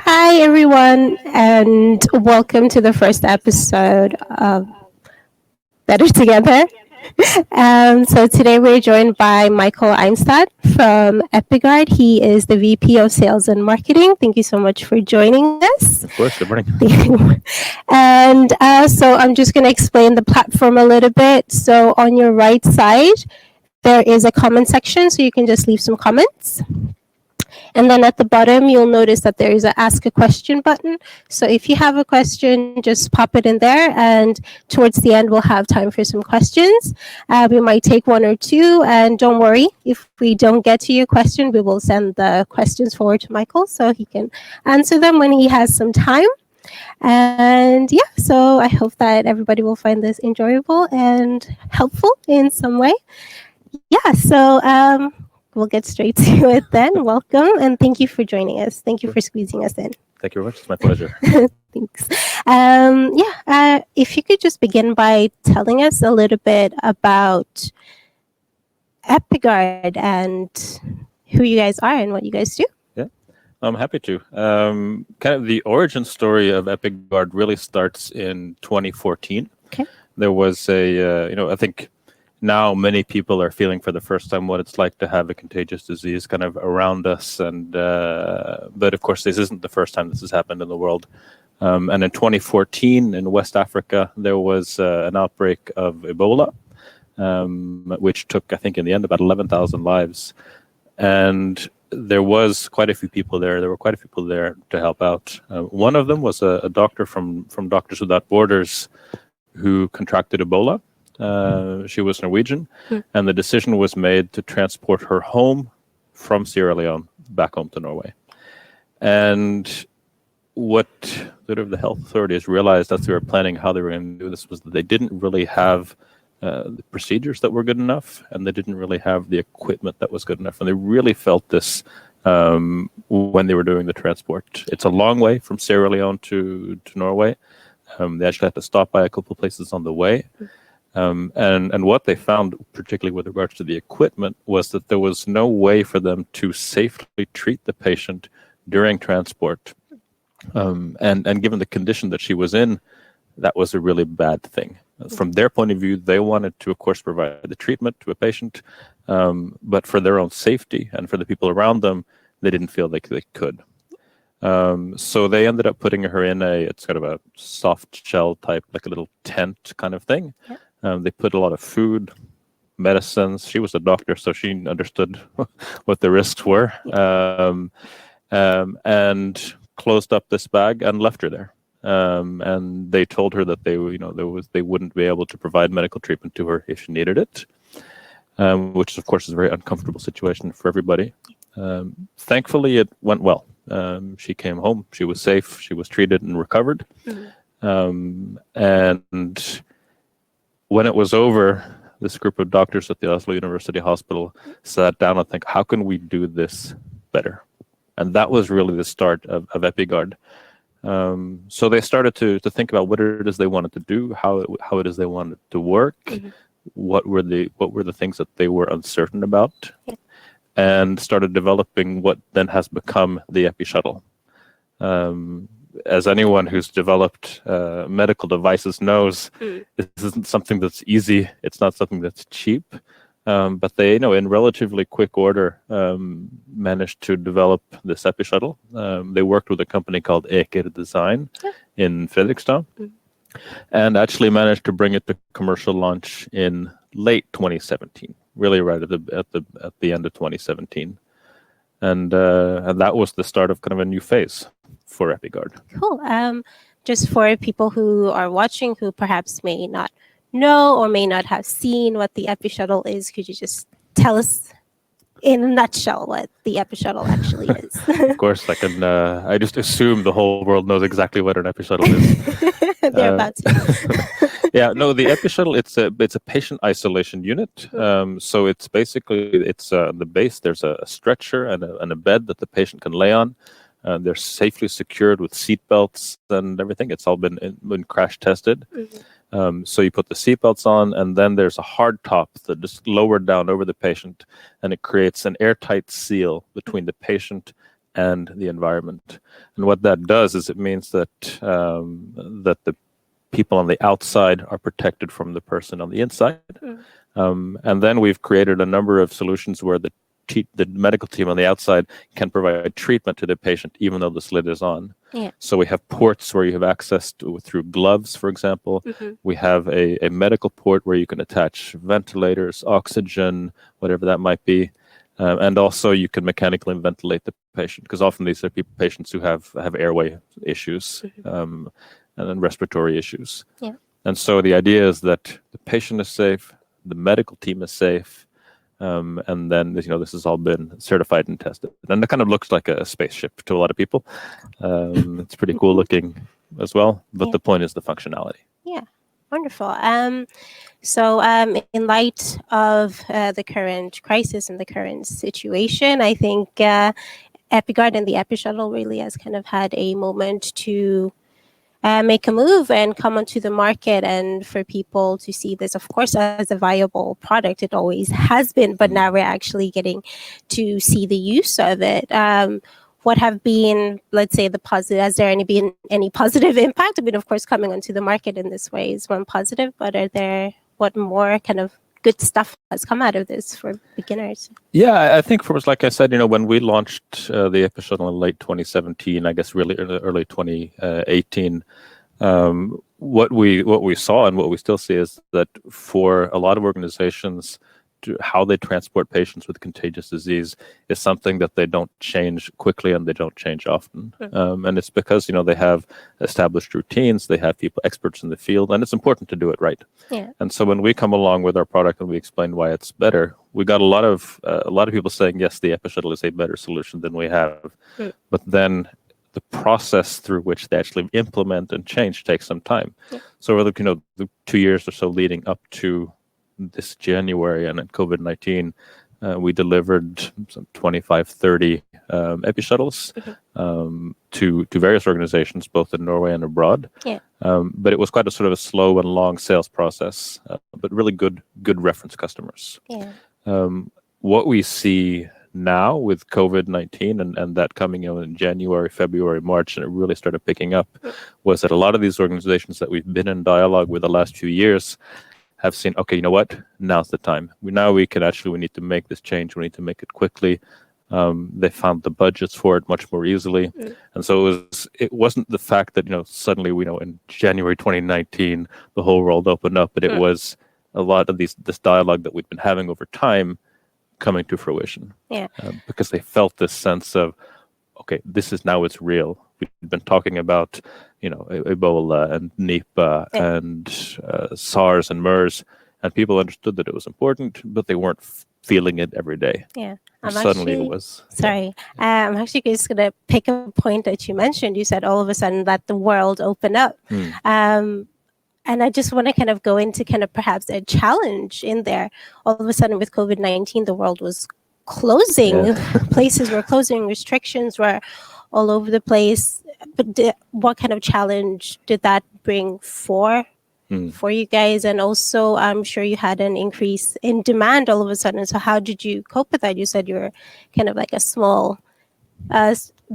Hi, everyone, and welcome to the first episode of Better Together. So today we're joined by Michael Eimstad from EpiGuard. He is the VP of Sales and Marketing. Thank you so much for joining us. Of course, good morning. And so I'm just going to explain the platform a little bit. So on your right side, there is a comment section, so you can just leave some comments. And then at the bottom, you'll notice that there is an Ask a Question button. So if you have a question, just pop it in there. And towards the end, we'll have time for some questions. We might take one or two. And don't worry, if we don't get to your question, we will send the questions forward to Michael so he can answer them when he has some time. And yeah, so I hope that everybody will find this enjoyable and helpful in some way. Yeah, so we'll get straight to it then. Welcome, and thank you for joining us. Thank you for squeezing us in. Thank you very much. It's my pleasure. Thanks. If you could just begin by telling us a little bit about EpiGuard and who you guys are and what you guys do. Yeah, I'm happy to. Kind of the origin story of EpiGuard really starts in 2014. Okay. There was I think now many people are feeling for the first time what it's like to have a contagious disease kind of around us. But of course, this isn't the first time this has happened in the world. And in 2014 in West Africa, there was an outbreak of Ebola, which took, I think in the end, about 11,000 lives. And there was quite a few people there. There were quite a few people there to help out. One of them was a doctor from Doctors Without Borders who contracted Ebola. She was Norwegian, and the decision was made to transport her home from Sierra Leone back home to Norway. And what sort of the health authorities realized as they were planning how they were going to do this was that they didn't really have the procedures that were good enough, and they didn't really have the equipment that was good enough. And they really felt this when they were doing the transport. It's a long way from Sierra Leone to Norway. They actually had to stop by a couple of places on the way. And what they found, particularly with regards to the equipment, was that there was no way for them to safely treat the patient during transport. And given the condition that she was in, that was a really bad thing. From their point of view, they wanted to, of course, provide the treatment to a patient, but for their own safety and for the people around them, they didn't feel like they could. So they ended up putting her in it's kind of a soft shell type, like a little tent kind of thing. Yep. They put a lot of food, medicines. She was a doctor, so she understood what the risks were, and closed up this bag and left her there. And they told her that they wouldn't be able to provide medical treatment to her if she needed it, which of course is a very uncomfortable situation for everybody. Thankfully, it went well. She came home. She was safe. She was treated and recovered. Mm-hmm. And when it was over, this group of doctors at the Oslo University Hospital sat down and think, how can we do this better? And that was really the start of EpiGuard. So they started to think about what it is they wanted to do, how it is they wanted to work, mm-hmm. what were the things that they were uncertain about, and started developing what then has become the Epishuttle. As anyone who's developed medical devices knows, this isn't something that's easy. It's not something that's cheap. But they, in relatively quick order, managed to develop this Epishuttle. They worked with a company called Design in Fredrikstad, and actually managed to bring it to commercial launch in late 2017, really right at the end of 2017, and that was the start of kind of a new phase for EpiGuard. Cool. Just for people who are watching who perhaps may not know or may not have seen what the Epishuttle is, could you just tell us in a nutshell what the Epishuttle actually is? Of course, I just assume the whole world knows exactly what an Epishuttle is. They're about to. Yeah, no, the Epishuttle, it's a patient isolation unit. So it's basically, the base, there's a stretcher and a bed that the patient can lay on. They're safely secured with seat belts and everything. It's all been crash tested. Mm-hmm. So you put the seatbelts on, and then there's a hard top that just lowered down over the patient, and it creates an airtight seal between the patient and the environment. And what that does is it means that that the people on the outside are protected from the person on the inside. And then we've created a number of solutions where the medical team on the outside can provide treatment to the patient even though the slit is on. Yeah. So we have ports where you have access to, through gloves, for example. We have a medical port where you can attach ventilators, oxygen, whatever that might be. And also you can mechanically ventilate the patient, because often these are patients who have airway issues and then respiratory issues. Yeah. And so the idea is that the patient is safe, the medical team is safe, and then this has all been certified and tested. And it kind of looks like a spaceship to a lot of people. It's pretty cool looking as well, but the point is the functionality. Yeah, wonderful. So in light of the current crisis and the current situation, I think EpiGuard and the Epishuttle really has kind of had a moment to make a move and come onto the market, and for people to see this, of course, as a viable product. It always has been, but now we're actually getting to see the use of it. What have been, let's say, the positive? Has there been any positive impact? I mean, of course, coming onto the market in this way is one positive, but what more kind of good stuff has come out of this for beginners? Yeah, I think like I said, when we launched the Epishuttle in late 2017, I guess really early 2018, what we saw and what we still see is that for a lot of organizations, how they transport patients with contagious disease is something that they don't change quickly and they don't change often. And it's because, they have established routines, they have experts in the field, and it's important to do it right. Yeah. And so when we come along with our product and we explain why it's better, we got a lot of people saying, yes, the Epishuttle is a better solution than we have. But then the process through which they actually implement and change takes some time. So the 2 years or so leading up to this January and at COVID-19, we delivered some 25, 30 Epishuttles to various organizations, both in Norway and abroad. Yeah. But it was quite a sort of a slow and long sales process, but really good reference customers. Yeah. What we see now with COVID-19 and that coming in January, February, March, and it really started picking up, was that a lot of these organizations that we've been in dialogue with the last few years have seen, okay, you know what? Now's the time. We need to make this change. We need to make it quickly. They found the budgets for it much more easily. And so it wasn't the fact that, suddenly, in January 2019, the whole world opened up, but it was a lot of this dialogue that we've been having over time coming to fruition. Yeah. Because they felt this sense of, okay, it's real. We've been talking about, Ebola and Nipah and SARS and MERS, and people understood that it was important, but they weren't feeling it every day. Yeah. Suddenly it was. Sorry. I'm actually just going to pick a point that you mentioned. You said all of a sudden that the world opened up. And I just want to kind of go into kind of perhaps a challenge in there. All of a sudden with COVID-19, the world was closing. Places were closing, restrictions were all over the place. But what kind of challenge did that bring for you guys? And also, I'm sure you had an increase in demand all of a sudden. So how did you cope with that? You said you were kind of like a small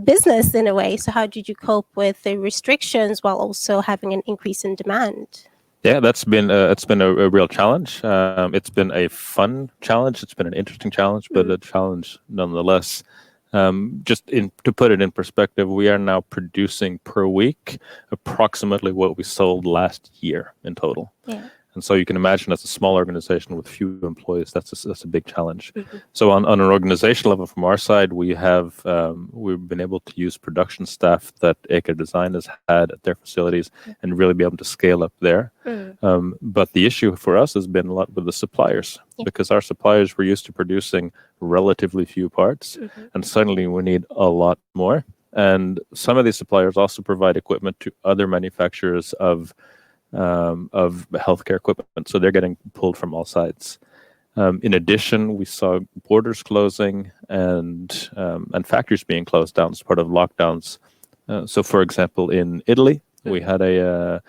business in a way. So how did you cope with the restrictions while also having an increase in demand? Yeah, it's been a real challenge. It's been a fun challenge. It's been an interesting challenge, but a challenge nonetheless. To put it in perspective, we are now producing per week approximately what we sold last year in total. Yeah. And so you can imagine, as a small organization with few employees, that's a big challenge. So on an organizational level, from our side, we've been able to use production staff that Eker Design has had at their facilities and really be able to scale up there. But the issue for us has been a lot with the suppliers, because our suppliers were used to producing relatively few parts, and suddenly we need a lot more. And some of these suppliers also provide equipment to other manufacturers of healthcare equipment, so they're getting pulled from all sides. In addition, we saw borders closing and factories being closed down as part of lockdowns. So, for example, in Italy, we had a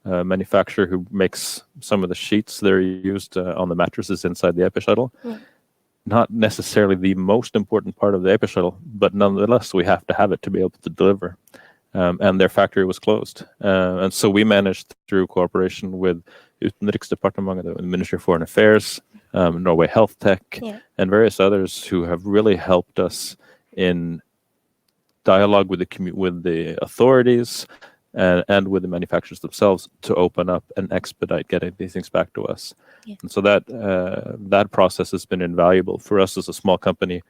manufacturer who makes some of the sheets that are used on the mattresses inside the Epishuttle. not necessarily the most important part of the Epishuttle, but nonetheless, we have to have it to be able to deliver. And their factory was closed. And so we managed, through cooperation with Utenriksdepartementet, the Ministry of Foreign Affairs, Norway Health Tech, and various others who have really helped us in dialogue with the authorities and with the manufacturers themselves to open up and expedite getting these things back to us. And so that process has been invaluable for us as a small company.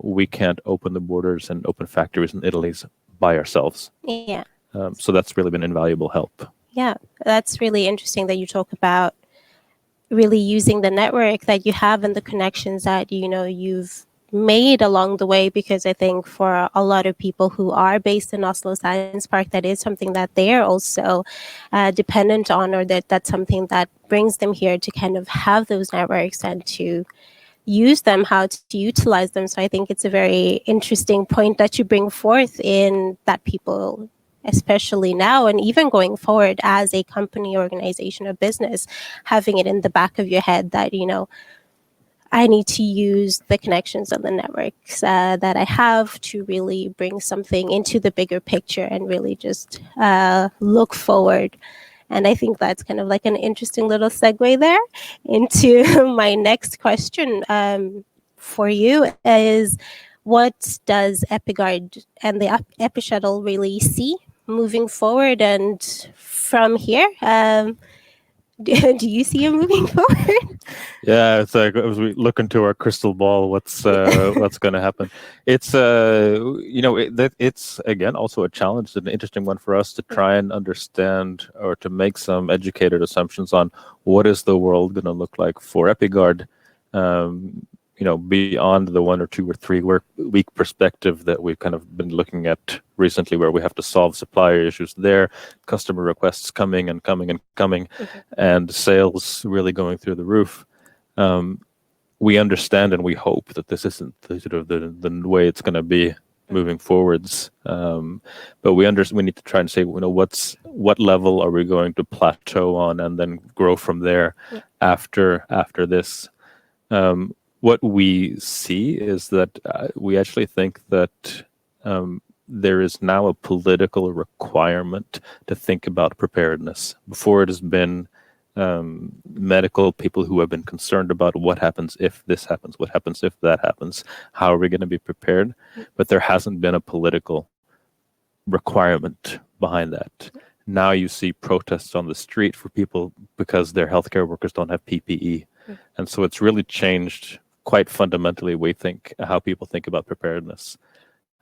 We can't open the borders and open factories in Italy by ourselves. So that's really been invaluable help. Yeah, that's really interesting that you talk about really using the network that you have and the connections that you've made along the way, because I think for a lot of people who are based in Oslo Science Park, that is something that they're also dependent on, or that's something that brings them here to kind of have those networks and to use them, how to utilize them. So I think it's a very interesting point that you bring forth, in that people, especially now and even going forward as a company, organization, or business, having it in the back of your head that, I need to use the connections and the networks that I have to really bring something into the bigger picture and really just look forward. And I think that's kind of like an interesting little segue there into my next question for you is, what does EpiGuard and the Epishuttle really see moving forward and from here? Do you see it moving forward? Yeah, it's like as we look into our crystal ball, what's going to happen. It's it's again also a challenge, an interesting one for us to try and understand, or to make some educated assumptions on what is the world going to look like for EpiGuard. Beyond the 1 or 2 or 3 week perspective that we've kind of been looking at recently, where we have to solve supplier issues there, customer requests coming and coming and coming, and sales really going through the roof. We understand and we hope that this isn't the way it's going to be moving forwards. But we need to try and say, what level are we going to plateau on, and then grow from there after this. What we see is that we actually think that there is now a political requirement to think about preparedness. Before, it has been medical people who have been concerned about what happens if this happens, what happens if that happens, how are we going to be prepared? But there hasn't been a political requirement behind that. Now you see protests on the street for people because their healthcare workers don't have PPE. And so it's really changed quite fundamentally, we think, how people think about preparedness.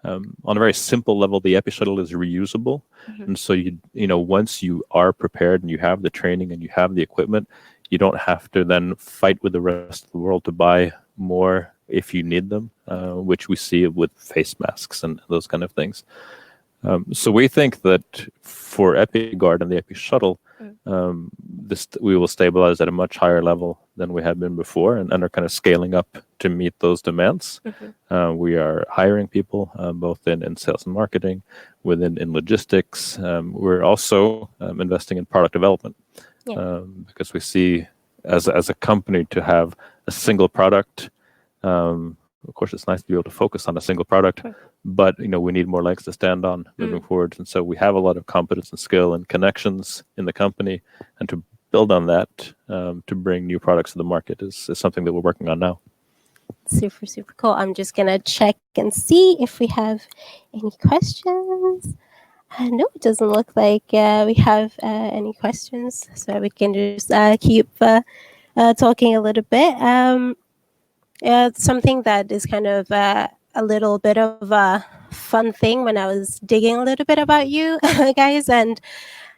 On a very simple level, the Epishuttle is reusable. And so once you are prepared and you have the training and you have the equipment, you don't have to then fight with the rest of the world to buy more if you need them, which we see with face masks and those kind of things. So we think that for EpiGuard and the Epishuttle, we will stabilize at a much higher level than we have been before, and are kind of scaling up to meet those demands. We are hiring people both in sales and marketing, in logistics. We're also investing in product development because we see as a company to have a single product. Of course, it's nice to be able to focus on a single product, but we need more legs to stand on moving forward. And so we have a lot of competence and skill and connections in the company, and to build on that to bring new products to the market is something that we're working on now. Super, super cool. I'm just going to check and see if we have any questions. No, it doesn't look like we have any questions, so we can just keep talking a little bit. Something that is kind of a little bit of a fun thing when I was digging a little bit about you guys and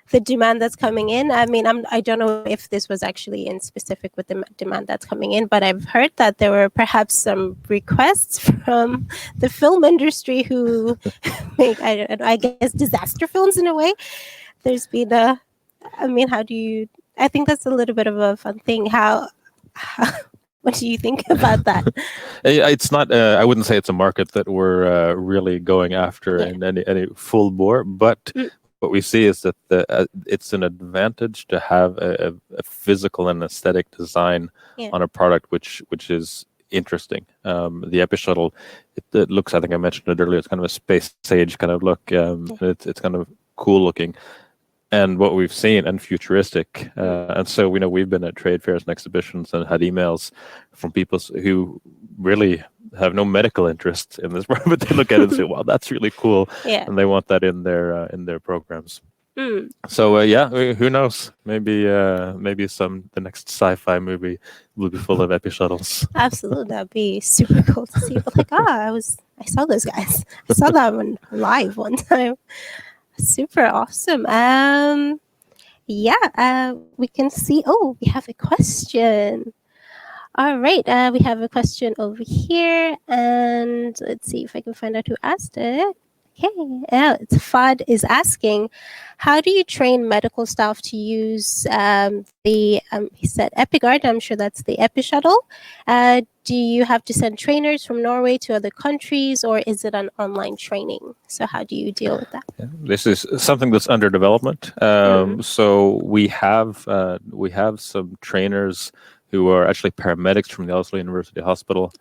the demand that's coming in. I mean, I don't know if this was actually in specific with the demand that's coming in, but I've heard that there were perhaps some requests from the film industry who make, I guess, disaster films in a way. There's been I think that's a little bit of a fun thing. What do you think about that? It's not. I wouldn't say it's a market that we're really going after in any full bore. But what we see is that it's an advantage to have a physical and aesthetic design on a product which is interesting. The Epishuttle, it looks, I think I mentioned it earlier, it's kind of a space age kind of look. And it's kind of cool looking. And what we've seen, and futuristic. And so, we've been at trade fairs and exhibitions and had emails from people who really have no medical interest in this, but they look at it and say, wow, that's really cool. Yeah. And they want that in their programs. Mm. So who knows? Maybe the next sci-fi movie will be full of Epishuttles. Absolutely, that'd be super cool to see. But like, I saw those guys. I saw that one live one time. Super awesome. We can see. Oh, we have a question. All right, we have a question over here, and let's see if I can find out who asked it. Okay, it's Fad is asking, how do you train medical staff to use he said EpiGuard, I'm sure that's the Epishuttle. Do you have to send trainers from Norway to other countries, or is it an online training? So how do you deal with that? Yeah, this is something that's under development. So we have some trainers who are actually paramedics from the Oslo University Hospital.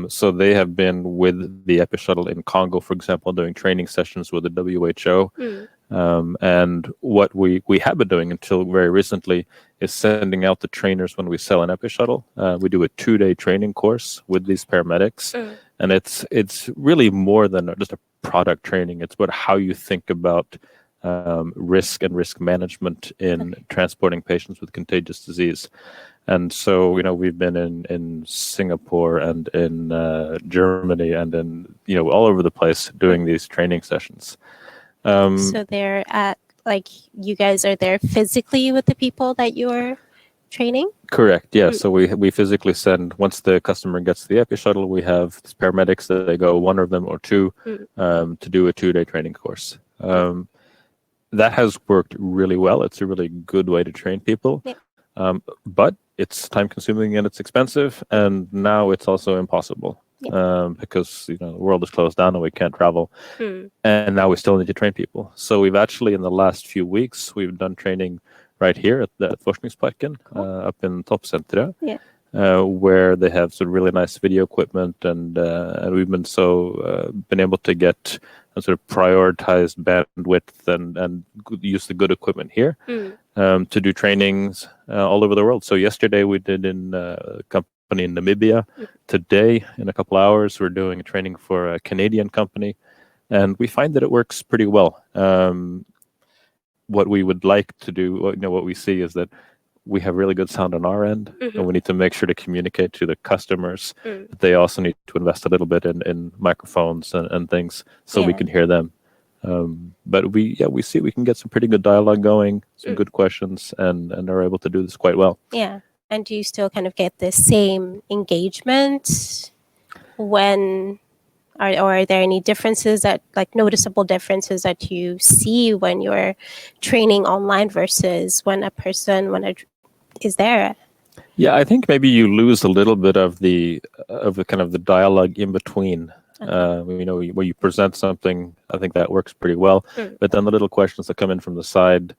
So they have been with the Epishuttle in Congo, for example, doing training sessions with the WHO. And what we have been doing until very recently is sending out the trainers when we sell an Epishuttle. We do a 2-day training course with these paramedics. And it's really more than just a product training. It's about how you think about risk and risk management in transporting patients with contagious disease. And so, we've been in Singapore and in Germany and in, all over the place doing these training sessions. So they're at, you guys are there physically with the people that you're training? Correct, yeah. So we physically send, once the customer gets the Epishuttle, we have paramedics that they go, one of them or two, to do a 2-day training course. That has worked really well. It's a really good way to train people. But it's time consuming and it's expensive, and now it's also impossible because the world is closed down and we can't travel, and now we still need to train people. So we've actually, in the last few weeks, we've done training right here at the Forskningsparken, up in Toppsenteret, where they have some really nice video equipment, and we've been able to get a sort of prioritized bandwidth and use the good equipment here to do trainings all over the world. So yesterday we did in a company in Namibia. Today, in a couple hours, we're doing a training for a Canadian company, and we find that it works pretty well. What we would like to do, what we see is that we have really good sound on our end, and we need to make sure to communicate to the customers that they also need to invest a little bit in microphones and things so we can hear them. But we see we can get some pretty good dialogue going, some good questions, and are able to do this quite well. Yeah. And do you still kind of get the same engagement when, or are there any differences noticeable differences that you see when you're training online versus when a person is there? Yeah, I think maybe you lose a little bit of the kind of the dialogue in between. When you present something, I think that works pretty well. But then the little questions that come in from the side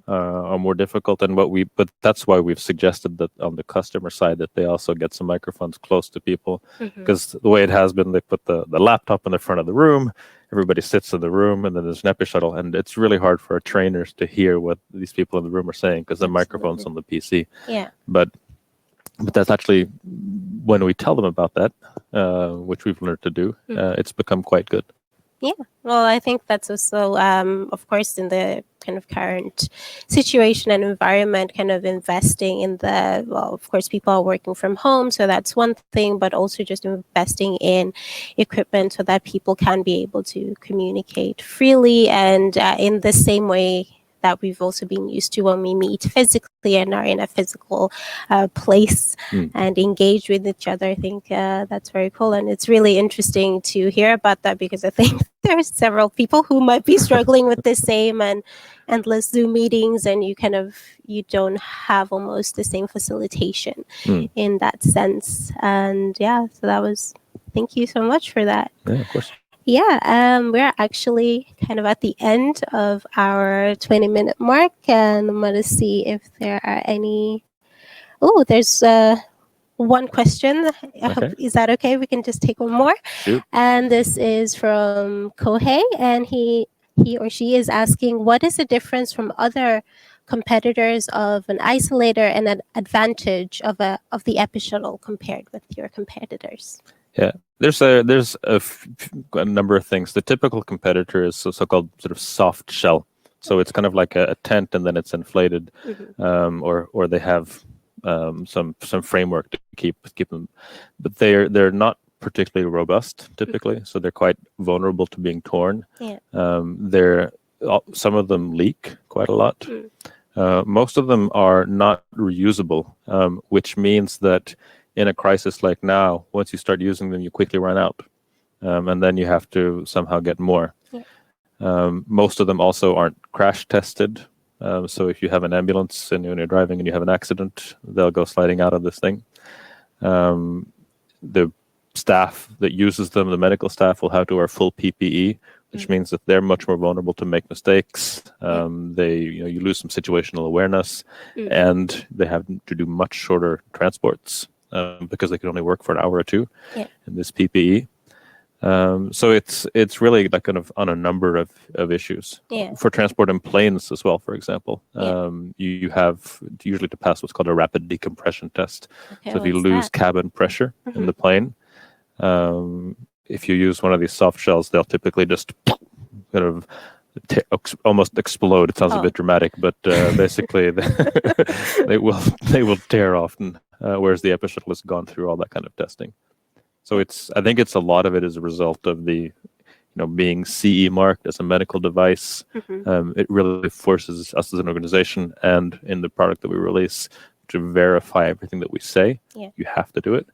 are more difficult. And but that's why we've suggested that on the customer side that they also get some microphones close to people, because the way it has been, they put the laptop in the front of the room. Everybody sits in the room, and then there's an Epishuttle, and it's really hard for our trainers to hear what these people in the room are saying because the microphone's on the PC. Yeah. But that's actually, when we tell them about that, which we've learned to do, it's become quite good. Yeah, well, I think that's also, of course, in the kind of current situation and environment, kind of investing in of course, people are working from home, so that's one thing, but also just investing in equipment so that people can be able to communicate freely and in the same way that we've also been used to when we meet physically and are in a physical place and engage with each other. I think that's very cool. And it's really interesting to hear about that, because I think there are several people who might be struggling with the same and endless Zoom meetings, and you don't have almost the same facilitation in that sense. And so thank you so much for that. Yeah, of course. Yeah, we're actually kind of at the end of our 20-minute mark, and I'm going to see if there are any. Oh, there's one question. Okay. Is that okay? We can just take one more. Shoot. And this is from Kohei, and he or she is asking, what is the difference from other competitors of an isolator and an advantage of the Epishuttle compared with your competitors? Yeah, there's a number of things. The typical competitor is so-called sort of soft shell. So it's kind of like a tent, and then it's inflated, or they have some framework to keep them, but they're not particularly robust typically, so they're quite vulnerable to being torn. Yeah. Some of them leak quite a lot. Most of them are not reusable, which means that in a crisis like now, once you start using them, you quickly run out, and then you have to somehow get more. Most of them also aren't crash tested. So if you have an ambulance and you're driving and you have an accident, they'll go sliding out of this thing. The staff that uses them, the medical staff, will have to wear full PPE, which means that they're much more vulnerable to make mistakes. You lose some situational awareness, and they have to do much shorter transports because they can only work for an hour or two in this PPE. So it's really like kind of on a number of issues. For transport in planes as well, for example. You have usually to pass what's called a rapid decompression test. So if you lose cabin pressure in the plane, if you use one of these soft shells, they'll typically just kind of almost explode. It sounds a bit dramatic, but basically they will tear often, whereas the Epishuttle has gone through all that kind of testing. So I think it's a lot of it as a result of the, being CE marked as a medical device. It really forces us as an organization and in the product that we release to verify everything that we say. You have to do it.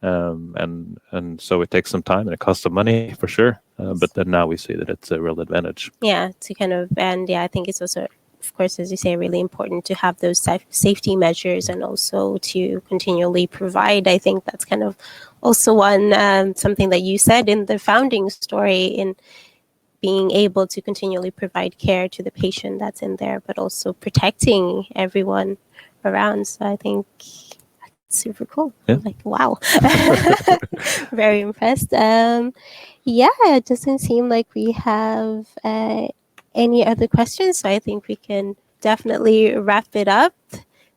And so it takes some time and it costs some money for sure. But then now we see that it's a real advantage. To kind of, and I think it's also, of course, as you say, really important to have those safety measures and also to continually provide. I think that's kind of also something that you said in the founding story, in being able to continually provide care to the patient that's in there, but also protecting everyone around. So I think that's super cool. Yeah. Like, wow. Very impressed. It doesn't seem like we have any other questions, so I think we can definitely wrap it up.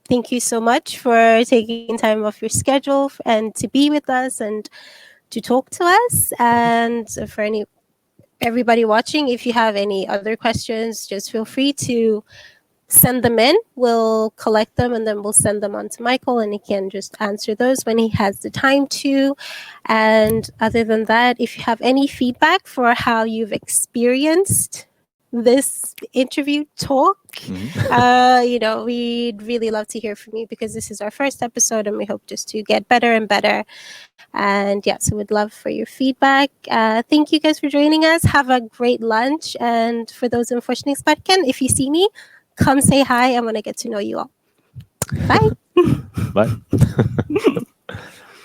Thank you so much for taking time off your schedule and to be with us and to talk to us. And for everybody watching, if you have any other questions, just feel free to send them in. We'll collect them and then we'll send them on to Michael, and he can just answer those when he has the time to. And other than that, if you have any feedback for how you've experienced this interview talk, we'd really love to hear from you, because this is our first episode and we hope just to get better and better. And so we'd love for your feedback. Thank you guys for joining us. Have a great lunch. And for those in Forskningsparken, if you see me, come say hi. I want to get to know you all. Bye. Bye.